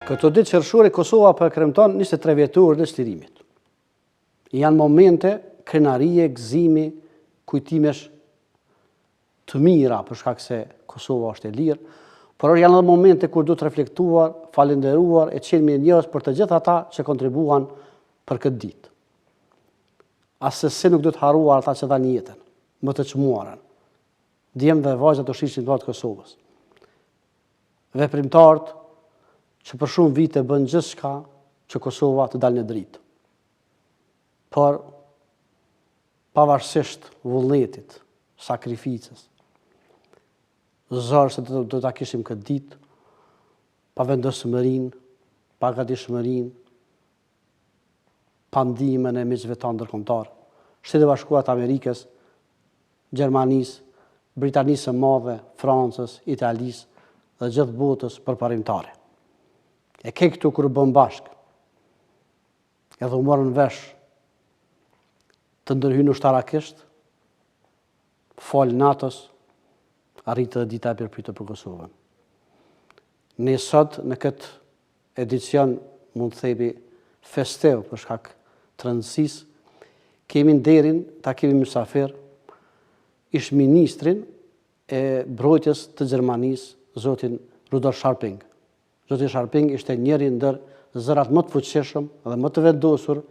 Këto ditë qershore Kosova përkremton 23 vjetorin e shtrimit. Janë momente krenarie, gëzimi, kujtimesh të mira për shkak se Kosova është e lirë, por janë edhe momente kur duhet reflektuar, falenderuar e qenë mirënjohës për të gjithë ata që kontribuan për këtë ditë. Asesi nuk duhet haruar ata që dhanë jetën, më të çmuarën, djemë dhe vajzat të shishin të Kosovës. Veprimtarët që për shumë vite bën gjithçka që Kosova të dalë në dritë. Por pavarësisht vullnetit, sakrificës, zorë se do ta kishim këtë ditë, pa vendosmërinë, pa gatishmërinë, pa ndihmën e miqve tanë ndërkombëtar, Shtetet e Bashkuara të Amerikës, Gjermanisë, Britanisë së Madhe, Francës, Italisë dhe gjithë botës përparimtare. E ke këtu kur bën bashkë, edhe u morën vesh të ndërhyjnë ushtarakisht, fal NATO-s, arritë dhe dita e përpytur për Kosovën. Ne sot në këtë edicion, mund të themi festiv për shkak të rëndësisë, kemi nderin ta kemi mysafir ish ministrin e mbrojtjes të Gjermanisë, zotin Rudolf Scharping. Zoti Scharping ishte njëri ndër zërat më të fuqishëm dhe më të vendosur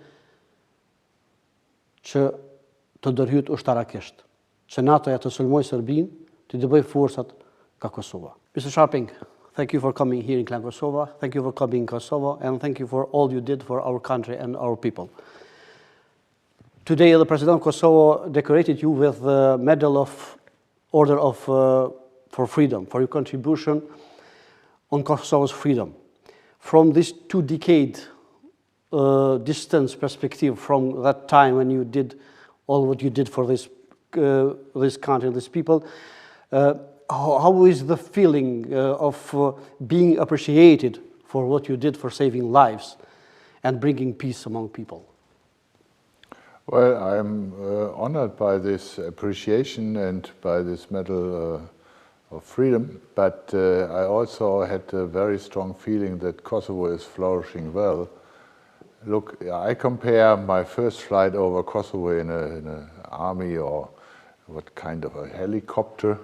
që të ndërhyet ushtarakisht, që NATO-ja të sulmojë Serbinë, të dëbëj forcat ka Kosova. Mr. Scharping, thank you for coming here in KlanKosova, thank you for coming in Kosovo, and thank you for all you did for our country and our people. Today, the President of Kosovo decorated you with the Medal of Order of for Freedom, for your contribution on Kosovo's freedom. From this 2-decade distance perspective from that time when you did all what you did for this country and these people, how is the feeling of being appreciated for what you did for saving lives and bringing peace among people? Well, I'm honored by this appreciation and by this Medal of Freedom, but I also had a very strong feeling that Kosovo is flourishing well. Look, I compare my first flight over Kosovo in an army or what kind of a helicopter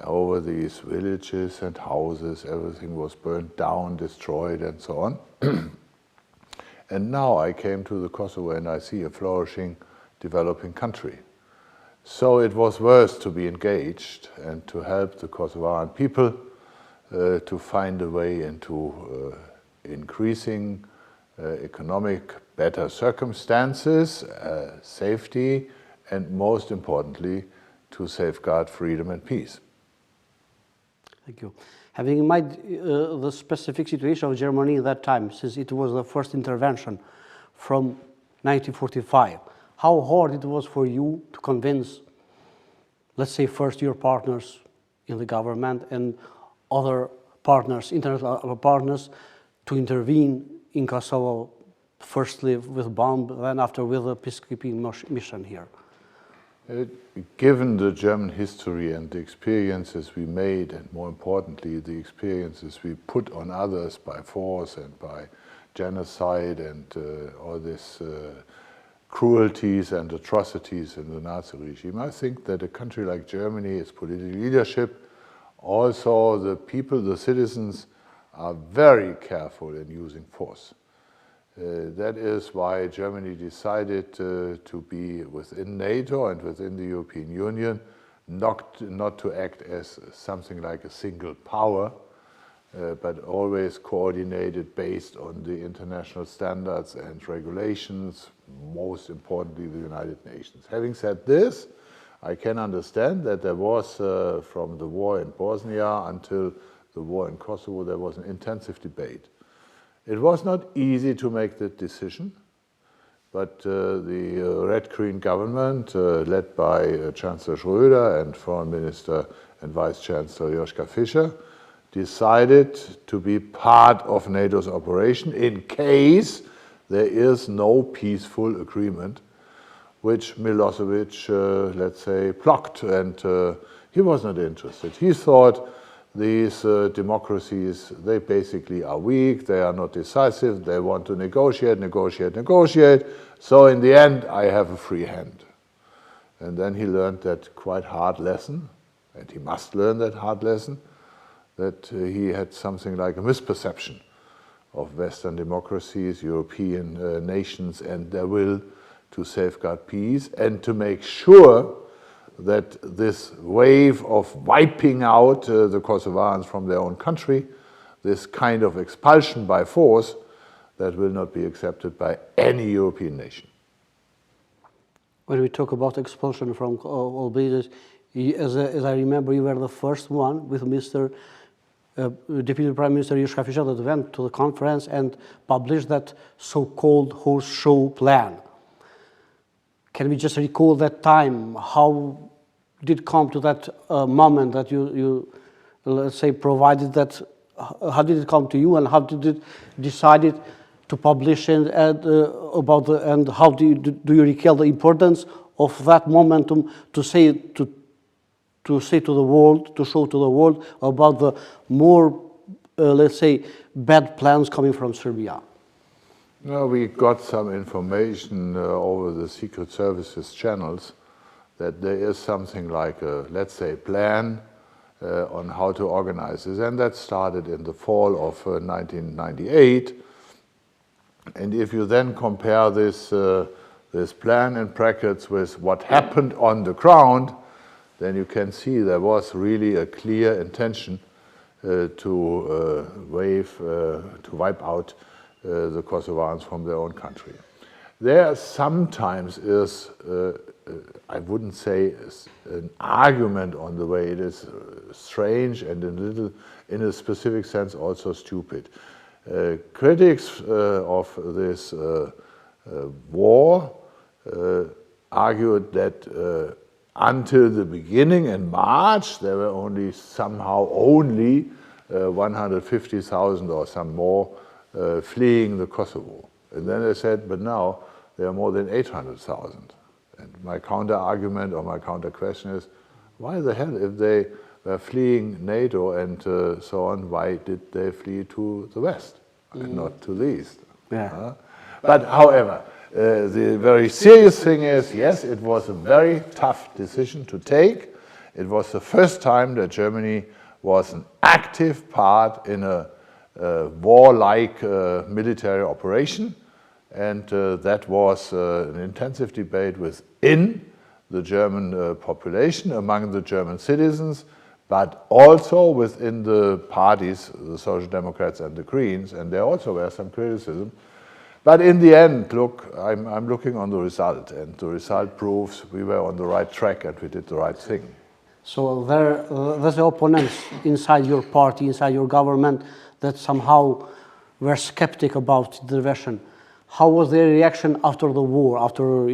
over these villages and houses. Everything was burned down, destroyed, and so on. And now I came to the Kosovo and I see a flourishing, developing country. So it was worth to be engaged and to help the Kosovan people to find a way into increasing economic better circumstances, safety, and most importantly, to safeguard freedom and peace. Thank you. Having in mind the specific situation of Germany at that time, since it was the first intervention from 1945, how hard it was for you to convince, let's say, first your partners in the government and other partners, international partners, to intervene in Kosovo, firstly with bomb, then after with a peacekeeping mission here? Given the German history and the experiences we made, and more importantly, the experiences we put on others by force and by genocide and all these cruelties and atrocities in the Nazi regime, I think that a country like Germany, its political leadership, also the people, the citizens, are very careful in using force. That is why Germany decided to be within NATO and within the European Union, not to act as something like a single power, but always coordinated based on the international standards and regulations, most importantly the United Nations. Having said this, I can understand that there was, from the war in Bosnia until the war in Kosovo, there was an intensive debate. It was not easy to make that decision, but the Red-Green government, led by Chancellor Schröder and Foreign Minister and Vice Chancellor Joschka Fischer, decided to be part of NATO's operation in case there is no peaceful agreement, which Milosevic, let's say, blocked, and he was not interested. He thought these democracies, they basically are weak, they are not decisive, they want to negotiate, negotiate, negotiate, so in the end I have a free hand. And then he learned that quite hard lesson, and he must learn that hard lesson, that he had something like a misperception of Western democracies, European nations, and their will to safeguard peace and to make sure that this wave of wiping out the Kosovars from their own country, this kind of expulsion by force, that will not be accepted by any European nation. When we talk about expulsion from Albania, as I remember, you were the first one with Deputy Prime Minister Scharping that went to the conference and published that so-called horse show plan. Can we just recall that time? How did it come to that moment that you let's say, provided that? How did it come to you, and how did it decided to publish and how do you recall the importance of that momentum to say to the world, to show to the world about the more let's say, bad plans coming from Serbia? No, we got some information over the Secret Services channels that there is something like a, let's say, plan on how to organize this, and that started in the fall of 1998. And if you then compare this plan in brackets with what happened on the ground, then you can see there was really a clear intention to wipe out the Kosovars from their own country. There sometimes is, I wouldn't say an argument on the way, it is strange and in a specific sense also stupid. Critics of this war argued that until the beginning in March there were only 150,000 or some more fleeing the Kosovo. And then they said, but now there are more than 800,000. And my counter-argument or my counter-question is, why the hell, if they were fleeing NATO and so on, why did they flee to the West and not to the East? Yeah. But however, the very serious thing is, yes, it was a very tough decision to take. It was the first time that Germany was an active part in a warlike military operation, and that was an intensive debate within the German population, among the German citizens, but also within the parties, the Social Democrats and the Greens, and there also were some criticism. But in the end, look, I'm looking on the result, and the result proves we were on the right track and we did the right thing. So there's the opponents inside your party, inside your government, that somehow were skeptic about the intervention. How was their reaction after the war? After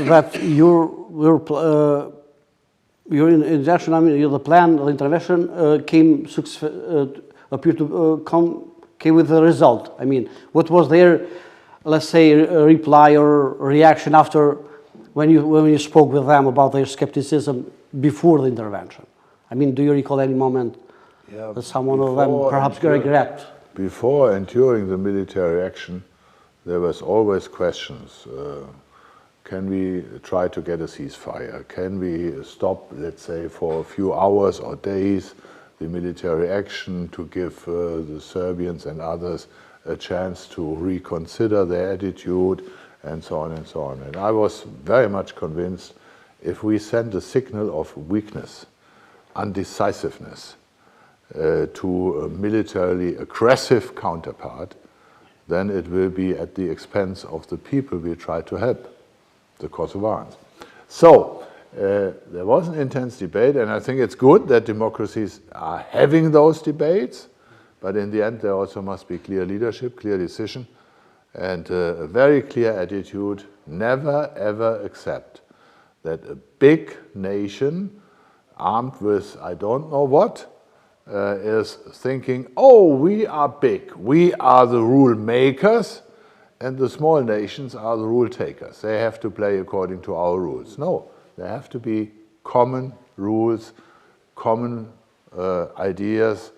that your injection, I mean, the plan, the intervention appeared to came with the result. I mean, what was their, let's say, reply or reaction after when you spoke with them about their skepticism before the intervention? I mean, do you recall any moment that someone of them perhaps regret? Before and during the military action, there was always questions. Can we try to get a ceasefire? Can we stop, let's say, for a few hours or days the military action to give the Serbians and others a chance to reconsider their attitude, and so on and so on. And I was very much convinced if we send a signal of weakness, undecisiveness to a militarily aggressive counterpart, then it will be at the expense of the people we try to help, the Kosovars. So there was an intense debate, and I think it's good that democracies are having those debates, but in the end there also must be clear leadership, clear decision, and a very clear attitude. Never ever accept that a big nation armed with I don't know what is thinking, oh, we are big, we are the rule makers, and the small nations are the rule takers. They have to play according to our rules. No, there have to be common rules common ideas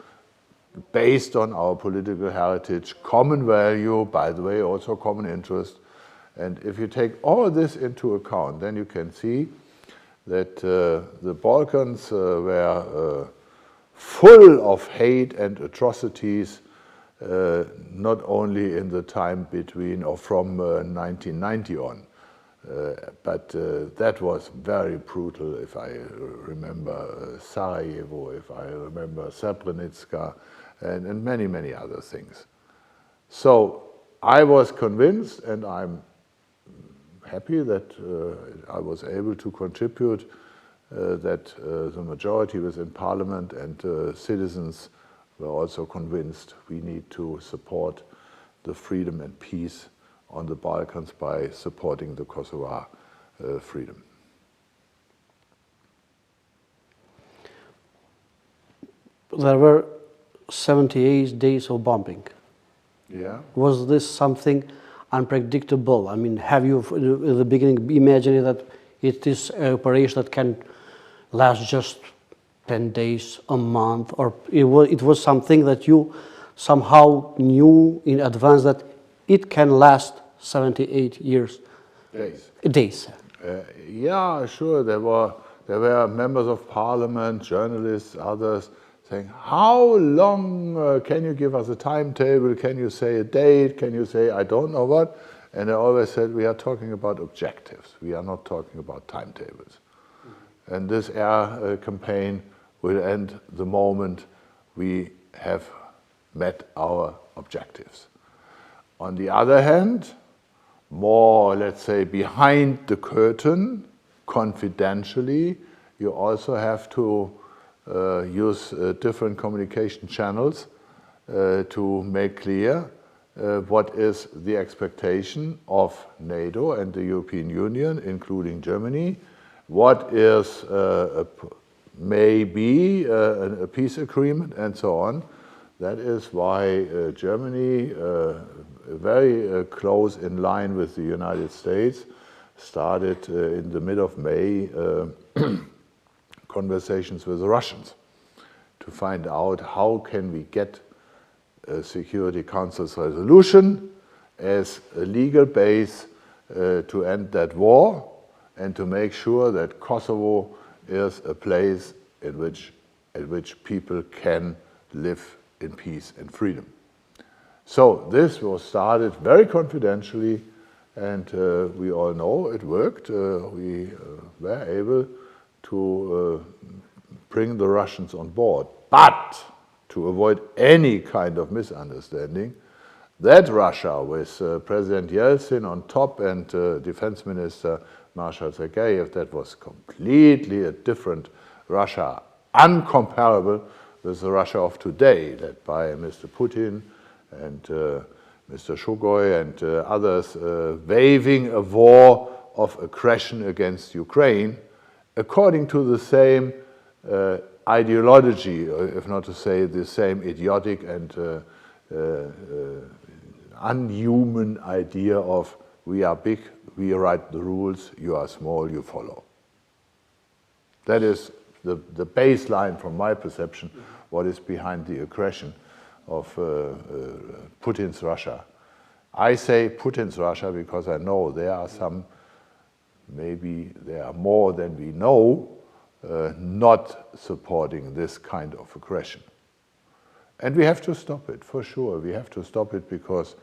based on our political heritage, common value, by the way, also common interest. And if you take all this into account, then you can see that the Balkans were full of hate and atrocities, not only in the time between or from 1990 on, but that was very brutal. If I remember Sarajevo, if I remember Srebrenica, and many, many other things. So I was convinced, and I'm happy that I was able to contribute, that the majority within Parliament and citizens were also convinced we need to support the freedom and peace on the Balkans by supporting the Kosovar freedom. There were 78 days of bombing. Yeah. Was this something unpredictable? I mean, have you, in the beginning, imagined that it is an operation that can last just 10 days, a month, or it was something that you somehow knew in advance that it can last 78 years? Days. Yeah, sure. There were members of parliament, journalists, others saying, how long can you give us a timetable? Can you say a date? Can you say I don't know what? And I always said, we are talking about objectives. We are not talking about timetables. And this air campaign will end the moment we have met our objectives. On the other hand, more, let's say, behind the curtain, confidentially, you also have to use different communication channels to make clear what is the expectation of NATO and the European Union, including Germany, what is maybe a peace agreement, and so on. That is why Germany, very close in line with the United States, started in the mid of May conversations with the Russians to find out how can we get a Security Council's resolution as a legal base to end that war and to make sure that Kosovo is a place at which people can live in peace and freedom. So this was started very confidentially, and we all know it worked. We were able to bring the Russians on board. But to avoid any kind of misunderstanding, that Russia with President Yeltsin on top and Defense Minister Marshal Sergeyev, that was completely a different Russia, uncomparable with the Russia of today, led by Mr. Putin and Mr. Shugoi and others, waging a war of aggression against Ukraine, according to the same ideology, if not to say the same idiotic and unhuman idea of we are big, we write the rules, you are small, you follow. That is the baseline from my perception, what is behind the aggression of Putin's Russia. I say Putin's Russia because I know there are some, maybe there are more than we know, not supporting this kind of aggression. And we have to stop it, for sure. We have to stop it because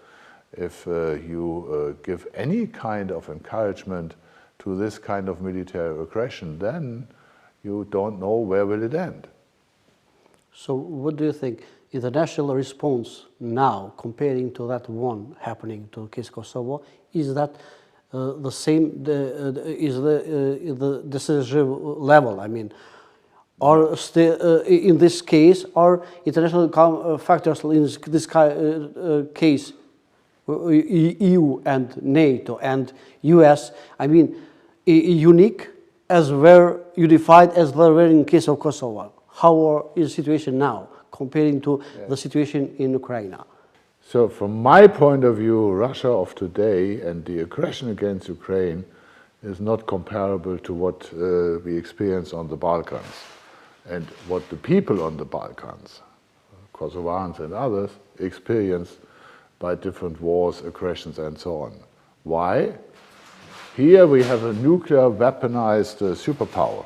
if you give any kind of encouragement to this kind of military aggression, then you don't know where will it end. So what do you think? International response now, comparing to that one happening to case Kosovo, is that the same? Is the decisive level? I mean, or still in this case, are international factors in this case, EU and NATO and US? I mean, unique as were unified as they were in case of Kosovo. How is the situation now, comparing to the situation in Ukraine? So from my point of view, Russia of today and the aggression against Ukraine is not comparable to what we experience on the Balkans. and what the people on the Balkans, Kosovars and others, experienced by different wars, aggressions, and so on. Why? Here we have a nuclear weaponized superpower.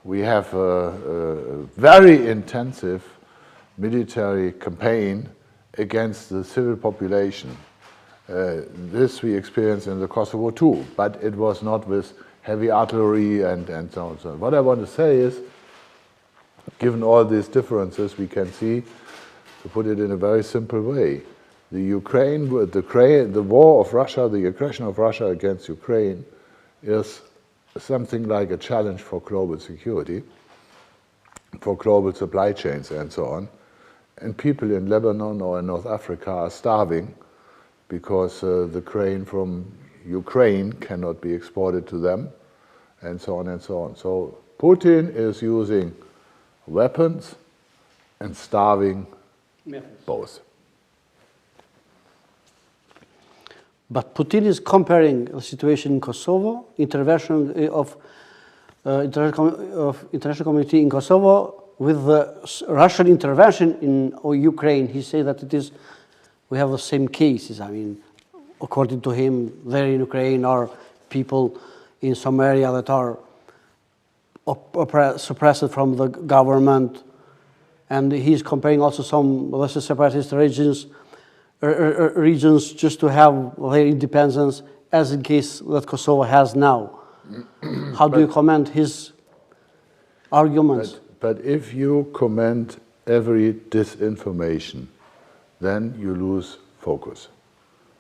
We have a very intensive military campaign against the civil population. This we experienced in the Kosovo too, but it was not with heavy artillery and so on and so on. What I want to say is, given all these differences, we can see, to put it in a very simple way, the war of Russia, the aggression of Russia against Ukraine is something like a challenge for global security, for global supply chains and so on. And people in Lebanon or in North Africa are starving because the grain from Ukraine cannot be exported to them, and so on and so on. So Putin is using weapons and starving both. But Putin is comparing the situation in Kosovo, intervention of international community in Kosovo with the Russian intervention in Ukraine. He says that we have the same cases. I mean, according to him, there in Ukraine are people in some area that are suppressed from the government, and he's comparing also some lesser separatist regions just to have their independence, as in case that Kosovo has now. How do you comment his arguments? But if you comment every disinformation, then you lose focus.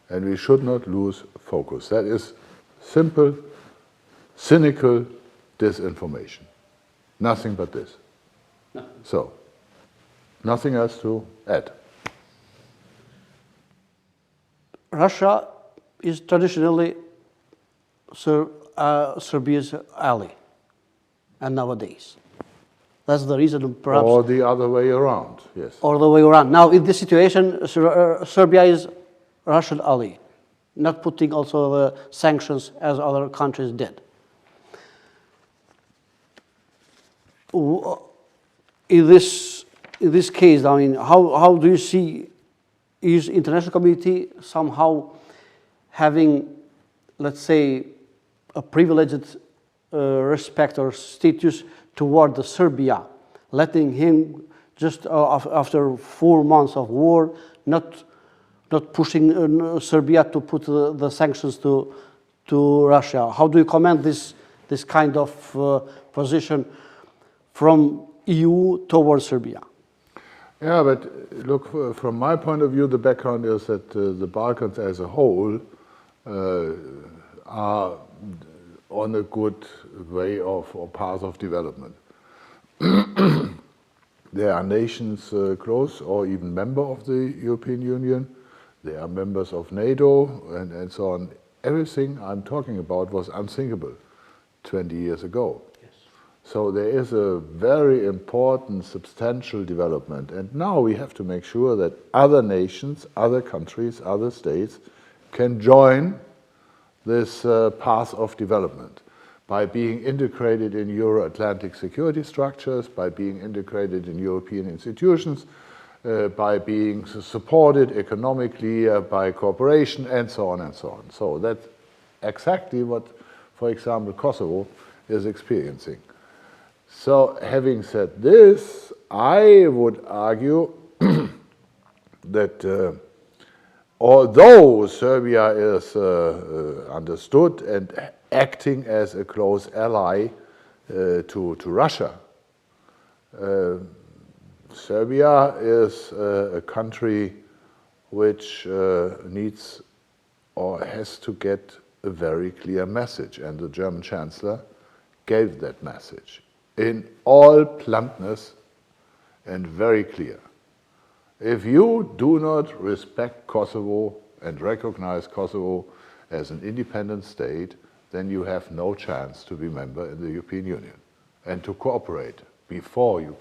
And we should not lose focus. That is simple, cynical disinformation. Nothing but this. No. So, nothing else to add. Russia is traditionally Serbia's ally, and nowadays. That's the reason, perhaps. Or the other way around, yes. Or the way around. Now, in this situation, Serbia is Russian ally, not putting also the sanctions as other countries did. In this case, I mean, how do you see is international community somehow having, let's say, a privileged respect or status toward the Serbia, letting him just after 4 months of war, not pushing Serbia to put the sanctions to Russia? How do you comment this kind of position from EU towards Serbia? Yeah, but look, from my point of view, the background is that the Balkans as a whole are on a good way of or path of development. There are nations close or even member of the European Union. They are members of NATO and so on. Everything I'm talking about was unthinkable 20 years ago. So there is a very important, substantial development. And now we have to make sure that other nations, other countries, other states can join this path of development by being integrated in Euro-Atlantic security structures, by being integrated in European institutions, by being supported economically, by cooperation, and so on and so on. So that's exactly what, for example, Kosovo is experiencing. So, having said this, I would argue that although Serbia is understood and acting as a close ally to Russia, Serbia is a country which needs or has to get a very clear message, and the German Chancellor gave that message in all bluntness and very clear. If you do not respect Kosovo and recognize Kosovo as an independent state, then you have no chance to be member in the European Union and to cooperate before you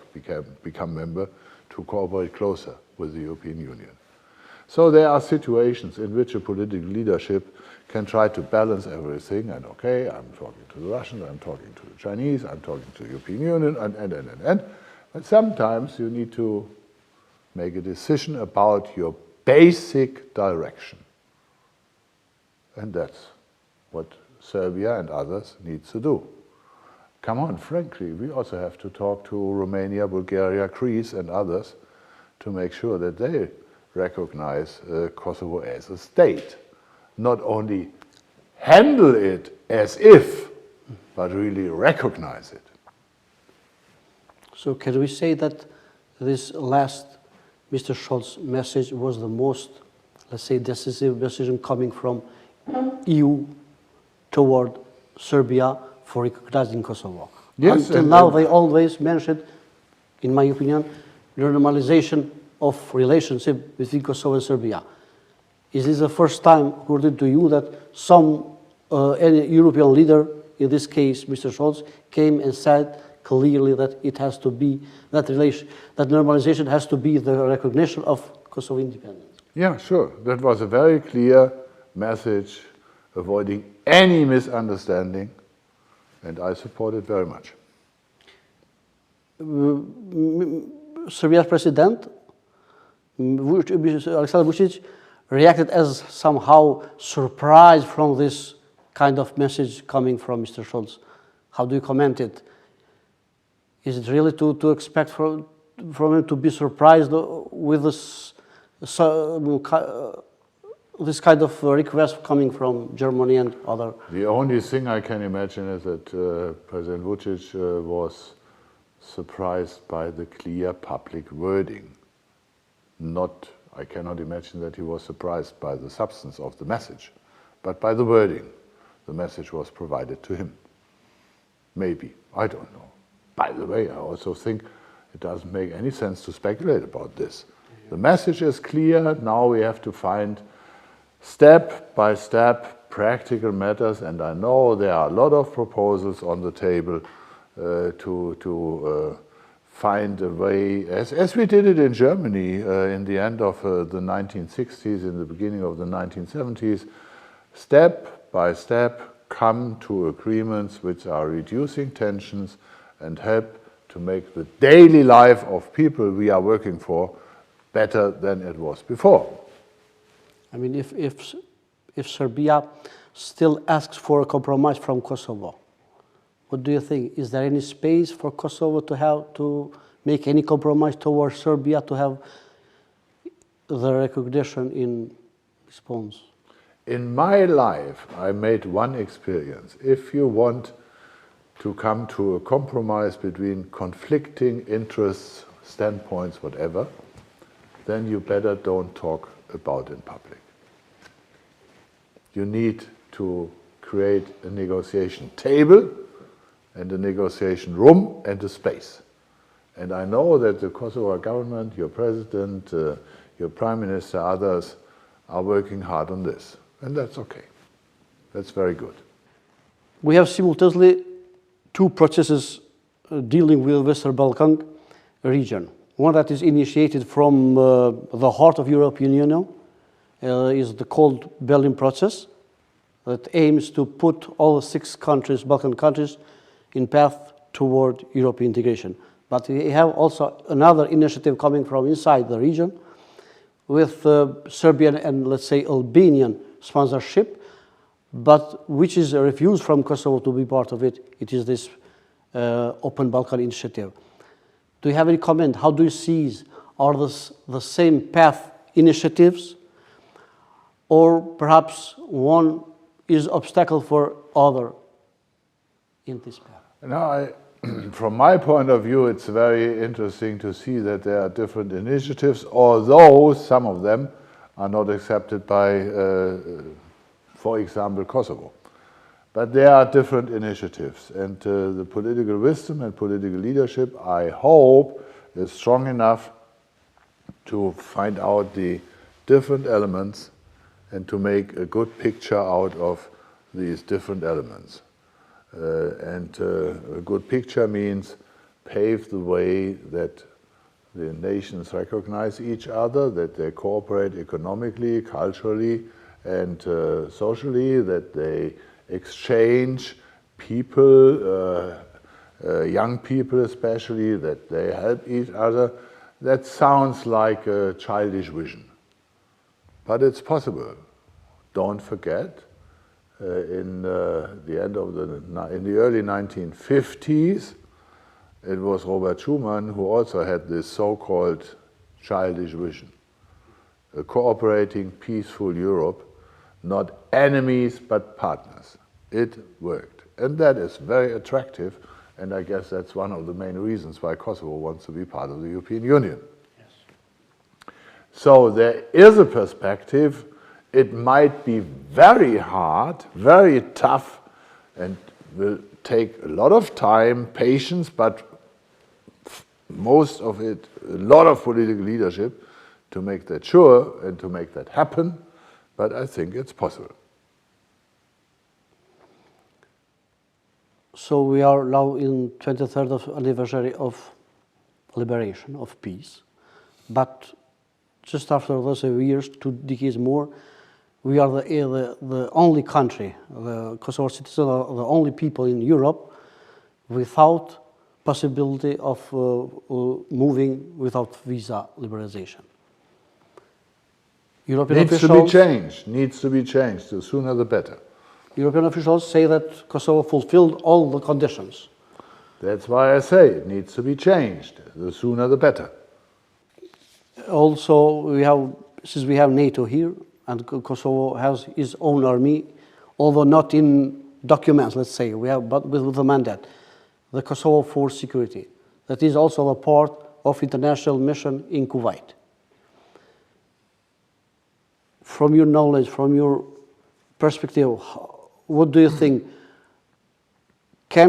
become member, to cooperate closer with the European Union. So there are situations in which a political leadership can try to balance everything, and okay, I'm talking to the Russians, I'm talking to the Chinese, I'm talking to the European Union, and. But sometimes you need to make a decision about your basic direction. And that's what Serbia and others need to do. Come on, frankly, we also have to talk to Romania, Bulgaria, Greece and others to make sure that they recognize Kosovo as a state. Not only handle it as if, but really recognize it. So can we say that this last Mr. Scholz's message was the most, let's say, decisive decision coming from EU toward Serbia for recognizing Kosovo? Yes, until now they always mentioned, in my opinion, the normalization of relationship between Kosovo and Serbia. Is this the first time, according to you, that any European leader, in this case Mr. Scholz, came and said clearly that it has to be, that normalization has to be the recognition of Kosovo independence? Yeah, sure. That was a very clear message, avoiding any misunderstanding, and I support it very much. Serbia's president, Aleksandar Vučić, reacted as somehow surprised from this kind of message coming from Mr. Scholz. How do you comment it? Is it really to expect from him to be surprised with this kind of request coming from Germany and other? The only thing I can imagine is that President Vučić was surprised by the clear public wording. I cannot imagine that he was surprised by the substance of the message, but by the wording. The message was provided to him. Maybe, I don't know. By the way, I also think it doesn't make any sense to speculate about this. The message is clear. Now we have to find step by step practical matters, and I know there are a lot of proposals on the table to find a way, as we did it in Germany in the end of the 1960s, in the beginning of the 1970s, step by step come to agreements which are reducing tensions and help to make the daily life of people we are working for better than it was before. I mean, if Serbia still asks for a compromise from Kosovo, what do you think? Is there any space for Kosovo to make any compromise towards Serbia to have the recognition in response? In my life, I made one experience. If you want to come to a compromise between conflicting interests, standpoints, whatever, then you better don't talk about it in public. You need to create a negotiation table and a negotiation room and a space. And I know that the Kosovo government, your president, your prime minister, others are working hard on this. And that's okay. That's very good. We have simultaneously two processes dealing with the Western Balkan region. One that is initiated from the heart of European Union is the called Berlin process that aims to put all the 6 countries, Balkan countries, in path toward European integration. But we have also another initiative coming from inside the region with Serbian and, let's say, Albanian sponsorship, but which is refused from Kosovo to be part of it. It is this Open Balkan initiative. Do you have any comment? How do you see, are this the same path initiatives, or perhaps one is obstacle for other in this path? Now, from my point of view, it's very interesting to see that there are different initiatives, although some of them are not accepted by, for example, Kosovo. But there are different initiatives, and the political wisdom and political leadership, I hope, is strong enough to find out the different elements and to make a good picture out of these different elements. A good picture means pave the way that the nations recognize each other, that they cooperate economically, culturally, and socially, that they exchange people, young people especially, that they help each other. That sounds like a childish vision, but it's possible. Don't forget, in the early 1950s, it was Robert Schuman who also had this so-called childish vision, a cooperating, peaceful Europe, not enemies but partners. It worked, and that is very attractive, and I guess that's one of the main reasons why Kosovo wants to be part of the European Union. Yes. So there is a perspective. It might be very hard, very tough, and will take a lot of time, patience, but most of it, a lot of political leadership to make that sure and to make that happen, but I think it's possible. So we are now in 23rd anniversary of liberation, of peace, but just after those years, 2 decades more, we are the only country, the Kosovo citizens are the only people in Europe without possibility of moving without visa liberalization. European officials needs to be changed, the sooner the better. European officials say that Kosovo fulfilled all the conditions. That's why I say it needs to be changed, the sooner the better. Also, since we have NATO here, and Kosovo has its own army, although not in documents, let's say, but with the mandate, the Kosovo Force Security. That is also a part of international mission in Kuwait. From your knowledge, from your perspective, what do you think? What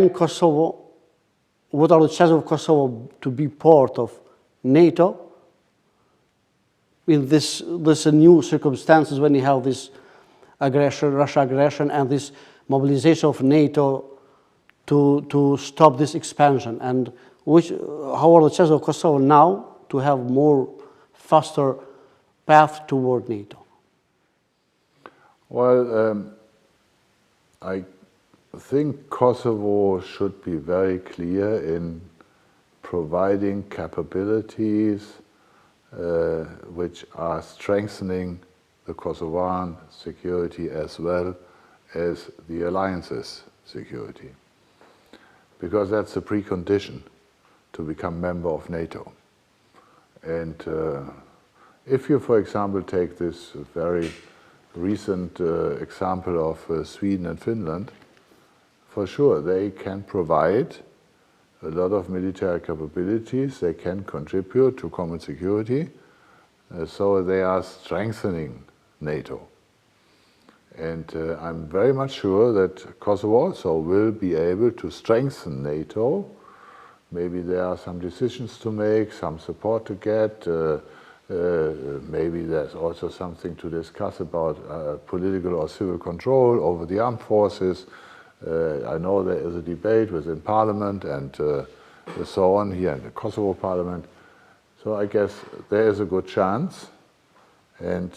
are the chances of Kosovo to be part of NATO in this new circumstances when you have this aggression, Russia aggression, and this mobilization of NATO to stop this expansion? And how are the chances of Kosovo now to have more faster path toward NATO? Well, I think Kosovo should be very clear in providing capabilities which are strengthening the Kosovan security as well as the alliance's security, because that's a precondition to become member of NATO. And if you, for example, take this very recent example of Sweden and Finland, for sure they can provide a lot of military capabilities, they can contribute to common security, so they are strengthening NATO. And I'm very much sure that Kosovo also will be able to strengthen NATO. Maybe there are some decisions to make, some support to get, maybe there's also something to discuss about political or civil control over the armed forces. I know there is a debate within Parliament and so on here in the Kosovo Parliament. So I guess there is a good chance. And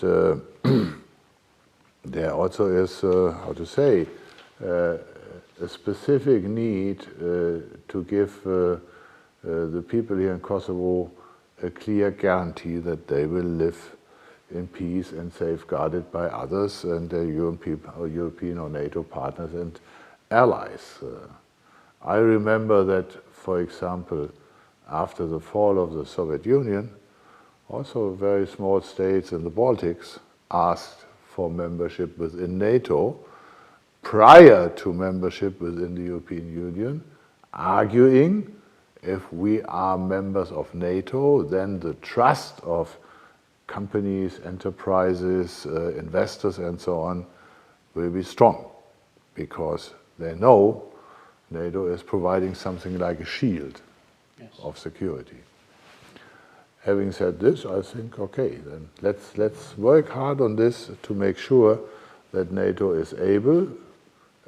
there also is, how to say, a specific need to give the people here in Kosovo a clear guarantee that they will live in peace and safeguarded by others and their European or NATO partners and allies. I remember that, for example, after the fall of the Soviet Union, also very small states in the Baltics asked for membership within NATO prior to membership within the European Union, arguing if we are members of NATO, then the trust of companies, enterprises, investors and so on will be strong, because they know NATO is providing something like a shield of security. Having said this, I think, okay, then let's work hard on this to make sure that NATO is able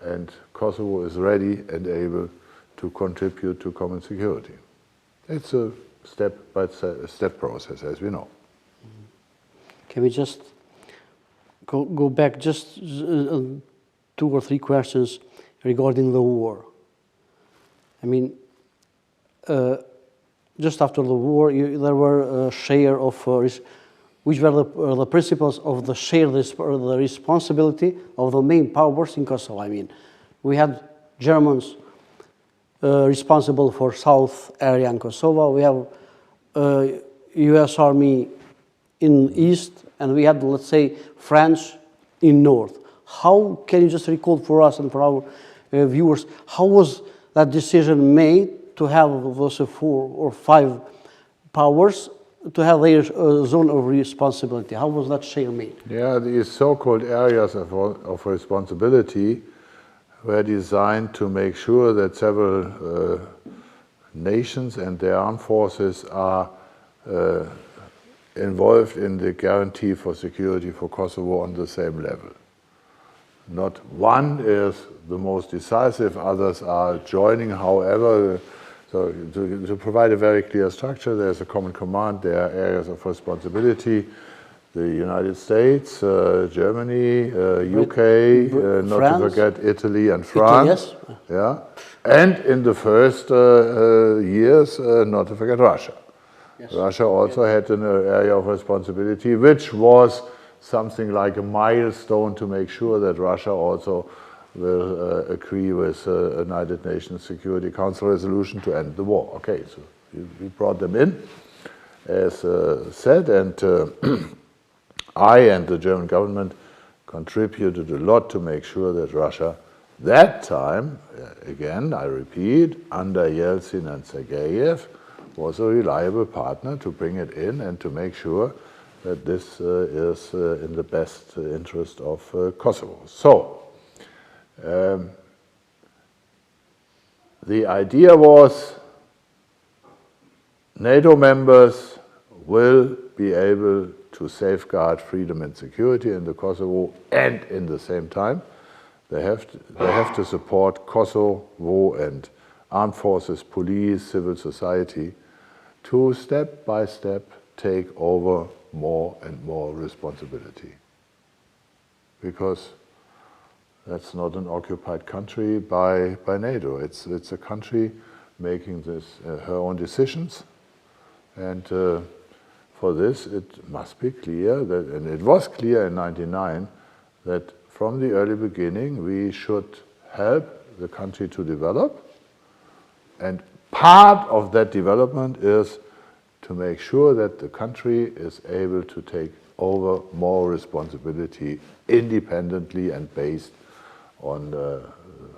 and Kosovo is ready and able to contribute to common security. It's a step-by-step process, as we know. Can we just go back just 2 or 3 questions regarding the war? I mean, just after the war, there were a share of, which were the principles of the share the responsibility of the main powers in Kosovo. I mean, we had Germans responsible for south area in Kosovo. We have U.S. Army in east, and we had, let's say, French in north. How can you just recall for us and for our viewers, how was that decision made to have those 4 or 5 powers to have their zone of responsibility? How was that share made? Yeah, these so-called areas of responsibility were designed to make sure that several nations and their armed forces are involved in the guarantee for security for Kosovo on the same level. Not one is the most decisive, others are joining, however. So to provide a very clear structure, there's a common command, there are areas of responsibility. The United States, Germany, UK, not to forget Italy and France. Italy, yes. Yeah. And in the first years, not to forget Russia. Yes. Russia also had an area of responsibility, which was something like a milestone to make sure that Russia also will agree with United Nations Security Council resolution to end the war. Okay, so we brought them in, as said, and I and the German government contributed a lot to make sure that Russia, that time, again, I repeat, under Yeltsin and Sergeyev, was a reliable partner to bring it in and to make sure that this is in the best interest of Kosovo. So, the idea was NATO members will be able to safeguard freedom and security in the Kosovo, and in the same time they have to support Kosovo and armed forces, police, civil society to step by step take over more and more responsibility. Because that's not an occupied country by NATO. It's a country making her own decisions, and for this it must be clear that, and it was clear in '99, that from the early beginning we should help the country to develop, and part of that development is to make sure that the country is able to take over more responsibility independently and based on the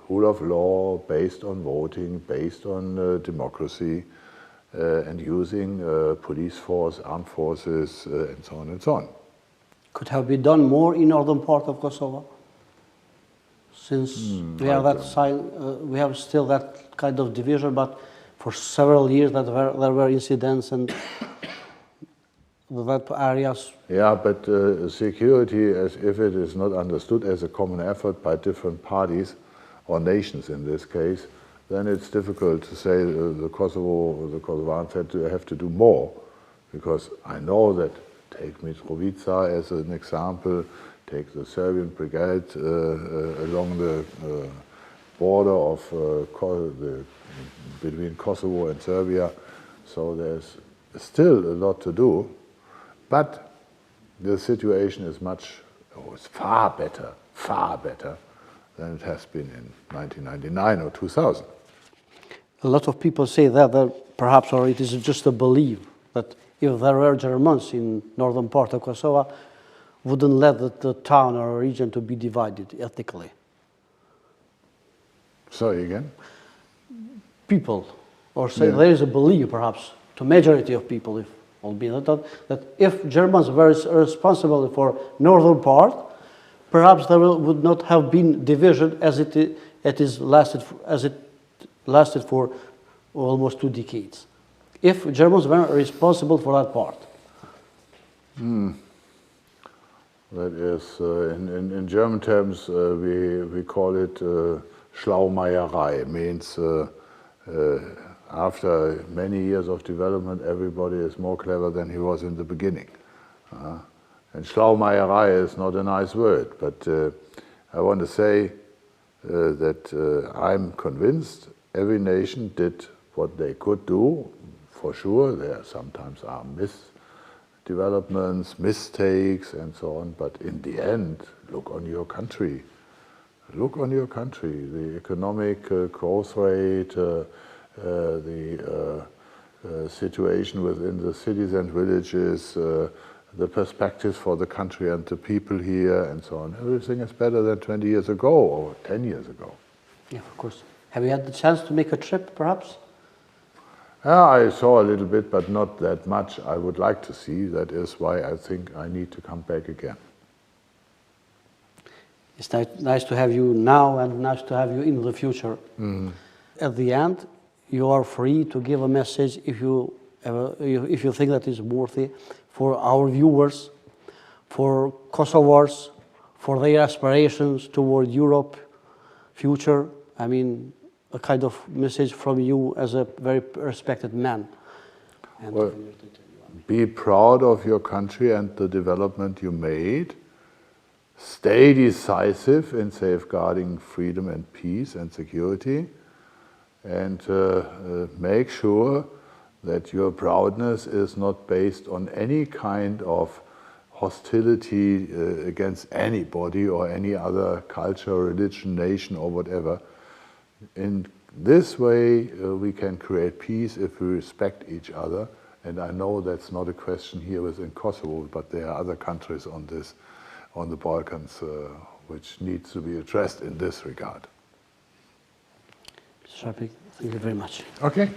rule of law, based on voting, based on democracy, and using police force, armed forces, and so on and so on. Could have been done more in northern part of Kosovo, since we have that we have still that kind of division, but for several years that there were incidents and that areas. Yeah, but security, as if it is not understood as a common effort by different parties or nations in this case, then it's difficult to say the Kosovars have to do more, because I know that, take Mitrovica as an example, take the Serbian brigade along the border of between Kosovo and Serbia, so there's still a lot to do, but the situation is far better than it has been in 1999 or 2000. A lot of people say that perhaps, or it is just a belief, that if there were Germans in northern part of Kosovo, wouldn't let the town or region to be divided ethnically. Sorry, again? People, or say there is a belief perhaps, to majority of people, if albeit that if Germans were responsible for northern part, perhaps there would not have been division as it lasted for almost 2 decades. If Germans were responsible for that part. That is, in German terms, we call it Schlaumeierei. Means after many years of development, everybody is more clever than he was in the beginning. And Schlaumeierei is not a nice word, but I want to say that I'm convinced every nation did what they could do. For sure, there sometimes are misdevelopments, mistakes, and so on, but in the end, look on your country. Look on your country, the economic growth rate, the situation within the cities and villages, the perspectives for the country and the people here, and so on. Everything is better than 20 years ago or 10 years ago. Yeah, of course. Have you had the chance to make a trip, perhaps? I saw a little bit, but not that much I would like to see. That is why I think I need to come back again. It's nice to have you now and nice to have you in the future. At the end, you are free to give a message if you think that is worthy for our viewers, for Kosovars, for their aspirations toward Europe, future. I mean, a kind of message from you as a very respected man. And well, be proud of your country and the development you made. Stay decisive in safeguarding freedom and peace and security, and make sure that your proudness is not based on any kind of hostility against anybody or any other culture, religion, nation, or whatever. In this way, we can create peace if we respect each other, and I know that's not a question here within Kosovo, but there are other countries on the Balkans, which needs to be addressed in this regard. Scharping, thank you very much. Okay.